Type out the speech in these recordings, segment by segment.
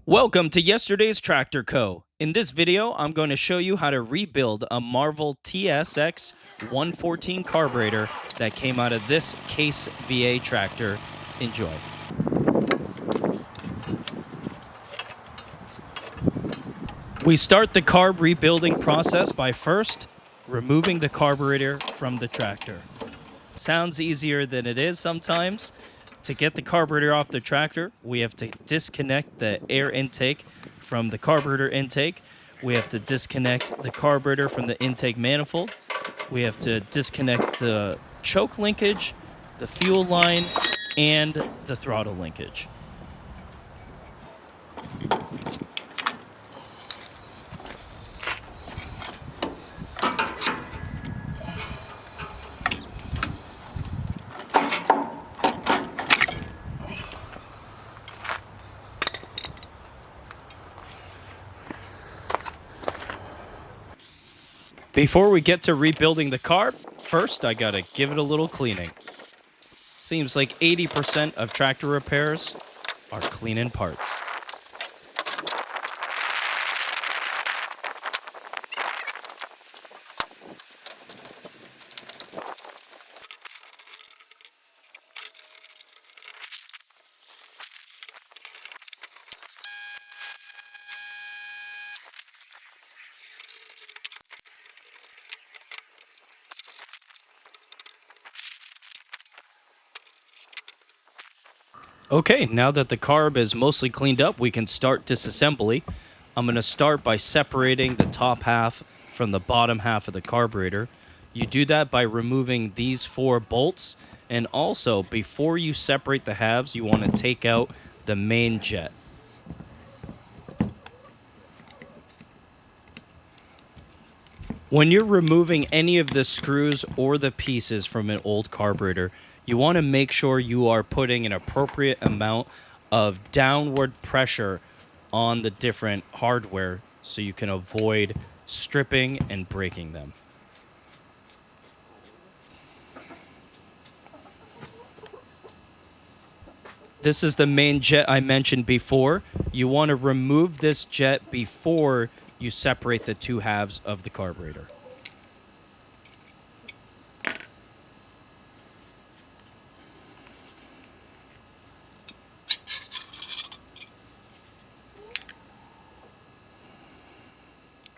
Welcome to Yesterday's Tractor Co. In this video, I'm going to show you how to rebuild a Marvel TSX 114 carburetor that came out of this Case VA tractor. Enjoy. We start the carb rebuilding process by first removing the carburetor from the tractor. Sounds easier than it is sometimes. To get the carburetor off the tractor, we have to disconnect the air intake from the carburetor intake. We have to disconnect the carburetor from the intake manifold. We have to disconnect the choke linkage, the fuel line, and the throttle linkage. Before we get to rebuilding the carb, first I gotta give it a little cleaning. Seems like 80% of tractor repairs are cleaning parts. Okay, now that the carb is mostly cleaned up, we can start disassembly. I'm going to start by separating the top half from the bottom half of the carburetor. You do that by removing these 4 bolts, and also before you separate the halves, you want to take out the main jet. When you're removing any of the screws or the pieces from an old carburetor, you want to make sure you are putting an appropriate amount of downward pressure on the different hardware so you can avoid stripping and breaking them. This is the main jet I mentioned before. You want to remove this jet before you separate the 2 halves of the carburetor.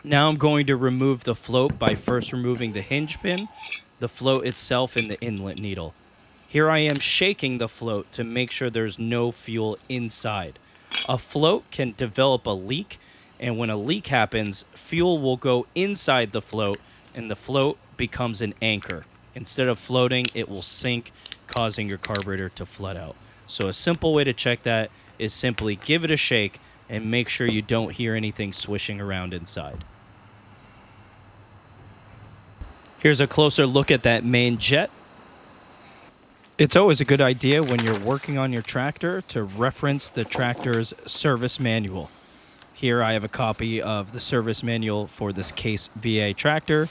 Now I'm going to remove the float by first removing the hinge pin, the float itself, and the inlet needle. Here I am shaking the float to make sure there's no fuel inside. A float can develop a leak, and when a leak happens, fuel will go inside the float, and the float becomes an anchor. Instead of floating, it will sink, causing your carburetor to flood out. So a simple way to check that is simply give it a shake and make sure you don't hear anything swishing around inside. Here's a closer look at that main jet. It's always a good idea when you're working on your tractor to reference the tractor's service manual. Here I have a copy of the service manual for this Case VA tractor.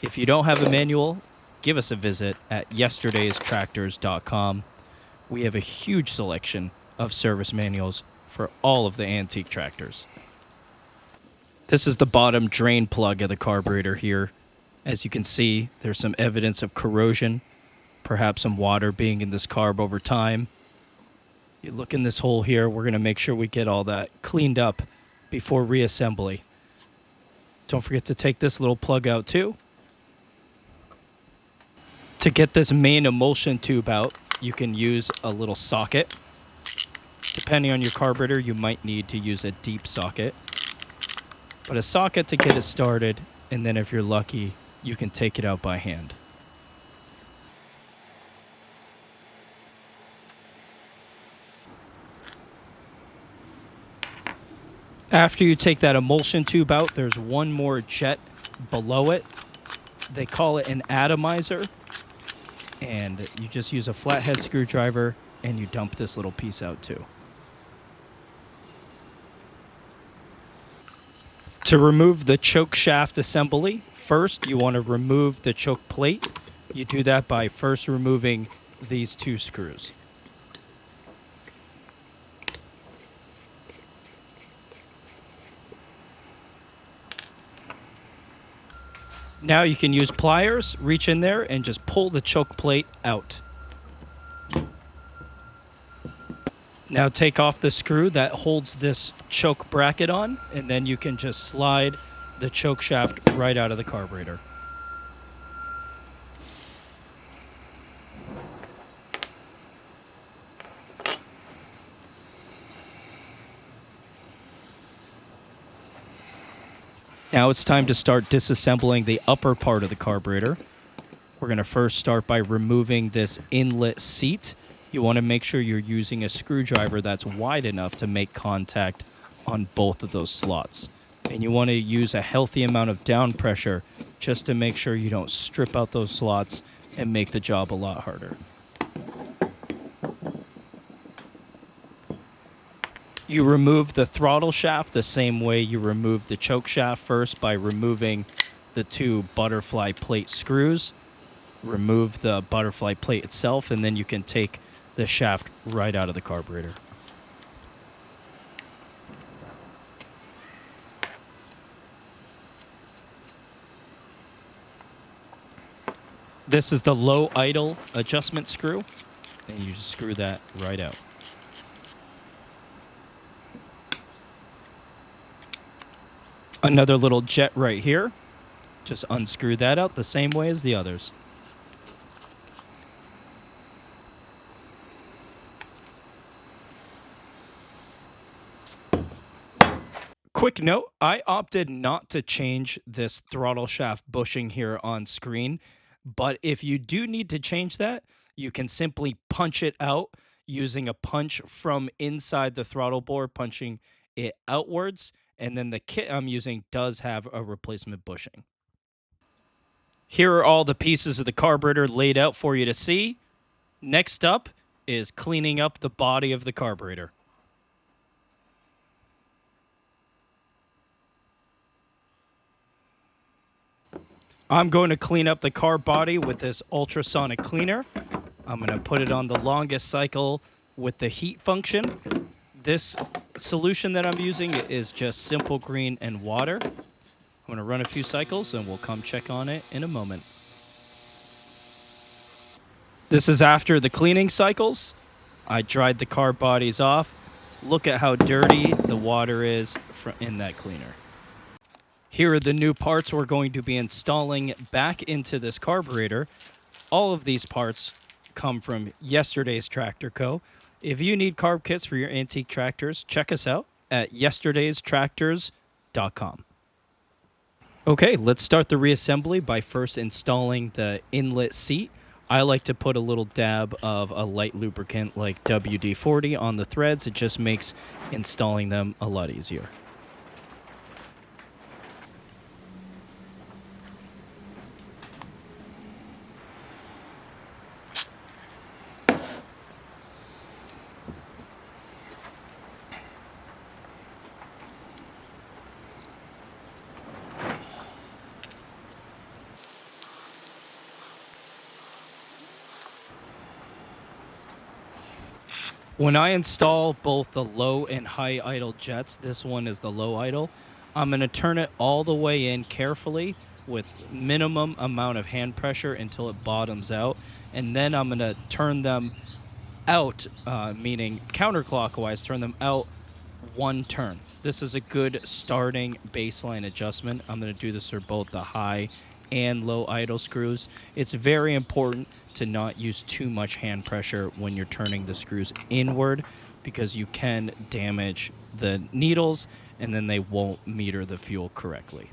If you don't have a manual, give us a visit at yesterdaystractors.com. We have a huge selection of service manuals for all of the antique tractors. This is the bottom drain plug of the carburetor here. As you can see, there's some evidence of corrosion, perhaps some water being in this carb over time. You look in this hole here, we're going to make sure we get all that cleaned up before reassembly. Don't forget to take this little plug out too. To get this main emulsion tube out, you can use a little socket. Depending on your carburetor, you might need to use a deep socket. But a socket to get it started, and then if you're lucky, you can take it out by hand. After you take that emulsion tube out, there's one more jet below it. They call it an atomizer. And you just use a flathead screwdriver and you dump this little piece out too. To remove the choke shaft assembly, first you want to remove the choke plate. You do that by first removing these 2 screws. Now you can use pliers, reach in there, and just pull the choke plate out. Now take off the screw that holds this choke bracket on, and then you can just slide the choke shaft right out of the carburetor. Now it's time to start disassembling the upper part of the carburetor. We're going to first start by removing this inlet seat. You want to make sure you're using a screwdriver that's wide enough to make contact on both of those slots. And you want to use a healthy amount of down pressure just to make sure you don't strip out those slots and make the job a lot harder. You remove the throttle shaft the same way you remove the choke shaft, first by removing the two butterfly plate screws. Remove the butterfly plate itself, and then you can take the shaft right out of the carburetor. This is the low idle adjustment screw, and you just screw that right out. Another little jet right here. Just unscrew that out the same way as the others. Quick note, I opted not to change this throttle shaft bushing here on screen, but if you do need to change that, you can simply punch it out using a punch from inside the throttle bore, punching it outwards, and then the kit I'm using does have a replacement bushing. Here are all the pieces of the carburetor laid out for you to see. Next up is cleaning up the body of the carburetor. I'm going to clean up the carb body with this ultrasonic cleaner. I'm going to put it on the longest cycle with the heat function. This solution that I'm using is just simple green and water. I'm going to run a few cycles and we'll come check on it in a moment. This is after the cleaning cycles. I dried the carb bodies off. Look at how dirty the water is in that cleaner. Here are the new parts we're going to be installing back into this carburetor. All of these parts come from Yesterday's Tractor Co. If you need carb kits for your antique tractors, check us out at yesterdaystractors.com. Okay, let's start the reassembly by first installing the inlet seat. I like to put a little dab of a light lubricant like WD-40 on the threads. It just makes installing them a lot easier. When I install both the low and high idle jets, this one is the low idle, I'm going to turn it all the way in carefully with minimum amount of hand pressure until it bottoms out. And then I'm going to turn them out, meaning counterclockwise, turn them out one turn. This is a good starting baseline adjustment. I'm going to do this for both the high and low idle screws. It's very important to not use too much hand pressure when you're turning the screws inward, because you can damage the needles and then they won't meter the fuel correctly.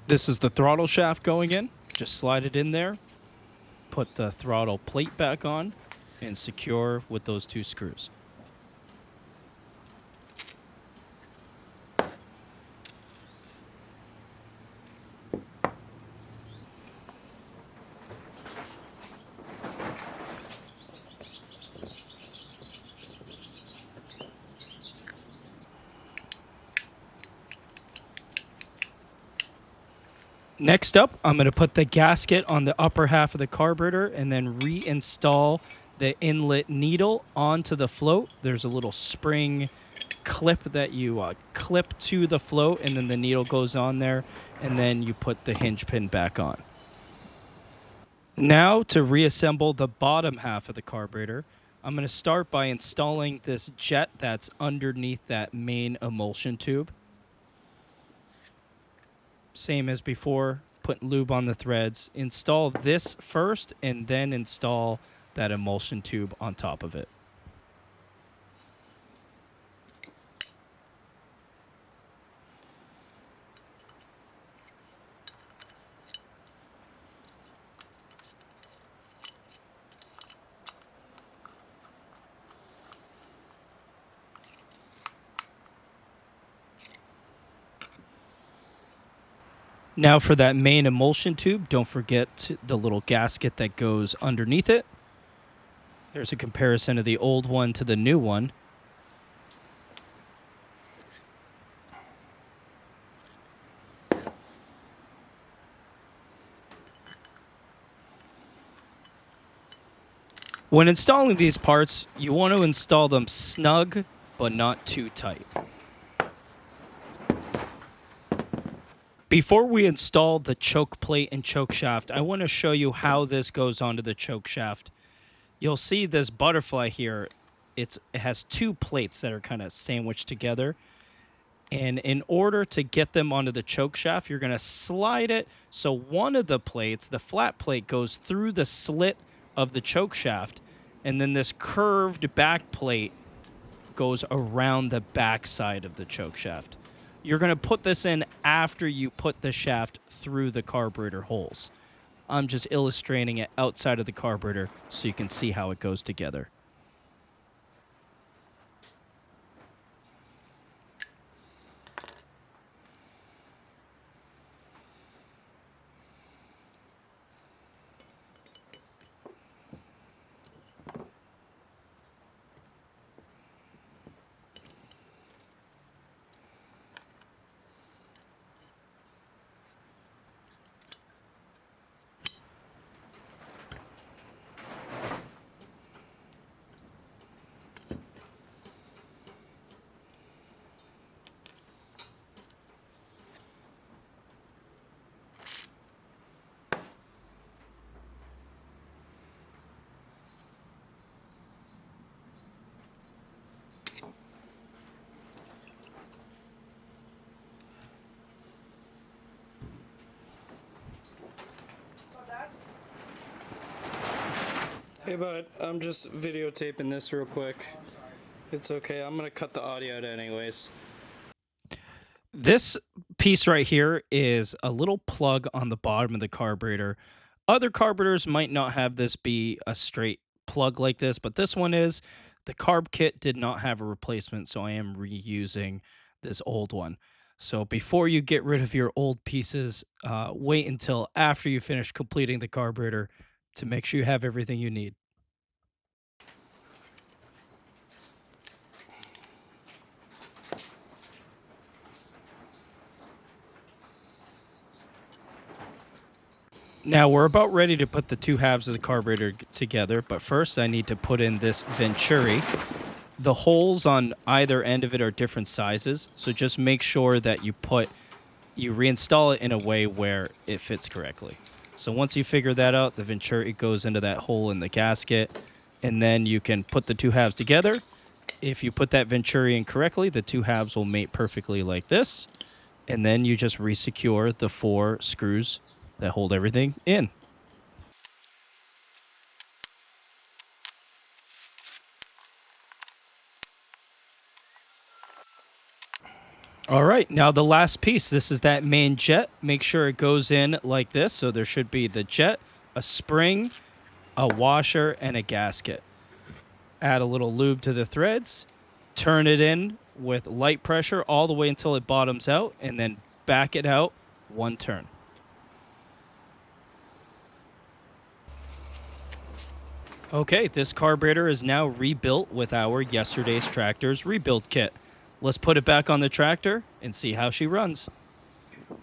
This is the throttle shaft going in. Just slide it in there, put the throttle plate back on, and secure with those two screws. Next up, I'm going to put the gasket on the upper half of the carburetor and then reinstall the inlet needle onto the float. There's a little spring clip that you clip to the float, and then the needle goes on there, and then you put the hinge pin back on. Now to reassemble the bottom half of the carburetor, I'm going to start by installing this jet that's underneath that main emulsion tube. Same as before, put lube on the threads. Install this first and then install that emulsion tube on top of it. Now for that main emulsion tube, don't forget the little gasket that goes underneath it. There's a comparison of the old one to the new one. When installing these parts, you want to install them snug, but not too tight. Before we install the choke plate and choke shaft, I want to show you how this goes onto the choke shaft. You'll see this butterfly here. It has two plates that are kind of sandwiched together. And in order to get them onto the choke shaft, you're going to slide it so one of the plates, the flat plate, goes through the slit of the choke shaft, and then this curved back plate goes around the back side of the choke shaft. You're going to put this in after you put the shaft through the carburetor holes. I'm just illustrating it outside of the carburetor so you can see how it goes together. Hey bud, I'm just videotaping this real quick. It's okay, I'm gonna cut the audio out anyways. This piece right here is a little plug on the bottom of the carburetor. Other carburetors might not have this be a straight plug like this, but this one is. The carb kit did not have a replacement, so I am reusing this old one. So before you get rid of your old pieces, wait until after you finish completing the carburetor to make sure you have everything you need. Now we're about ready to put the two halves of the carburetor together, but first I need to put in this venturi. The holes on either end of it are different sizes, so just make sure that you reinstall it in a way where it fits correctly. So once you figure that out, the venturi goes into that hole in the gasket, and then you can put the two halves together. If you put that venturi in correctly, the two halves will mate perfectly like this, and then you just resecure the 4 screws that hold everything in. All right, now the last piece. This is that main jet. Make sure it goes in like this. So there should be the jet, a spring, a washer, and a gasket. Add a little lube to the threads. Turn it in with light pressure all the way until it bottoms out, and then back it out 1 turn. Okay, this carburetor is now rebuilt with our yesterday's tractor's rebuild kit. Let's put it back on the tractor and see how she runs.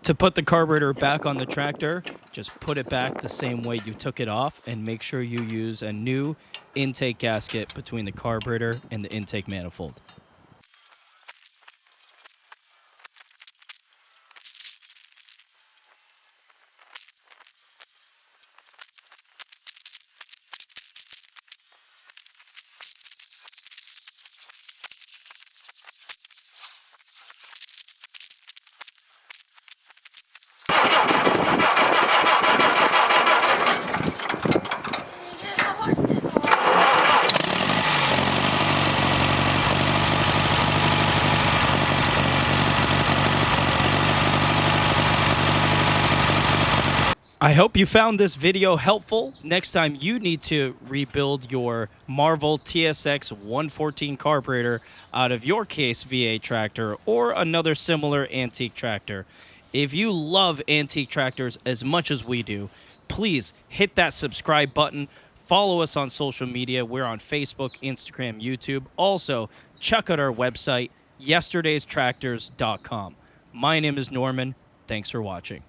To put the carburetor back on the tractor, just put it back the same way you took it off and make sure you use a new intake gasket between the carburetor and the intake manifold. I hope you found this video helpful. Next time you need to rebuild your Marvel TSX 114 carburetor out of your Case VA tractor or another similar antique tractor. If you love antique tractors as much as we do, please hit that subscribe button. Follow us on social media. We're on Facebook, Instagram, YouTube. Also, check out our website, yesterdaystractors.com. My name is Norman. Thanks for watching.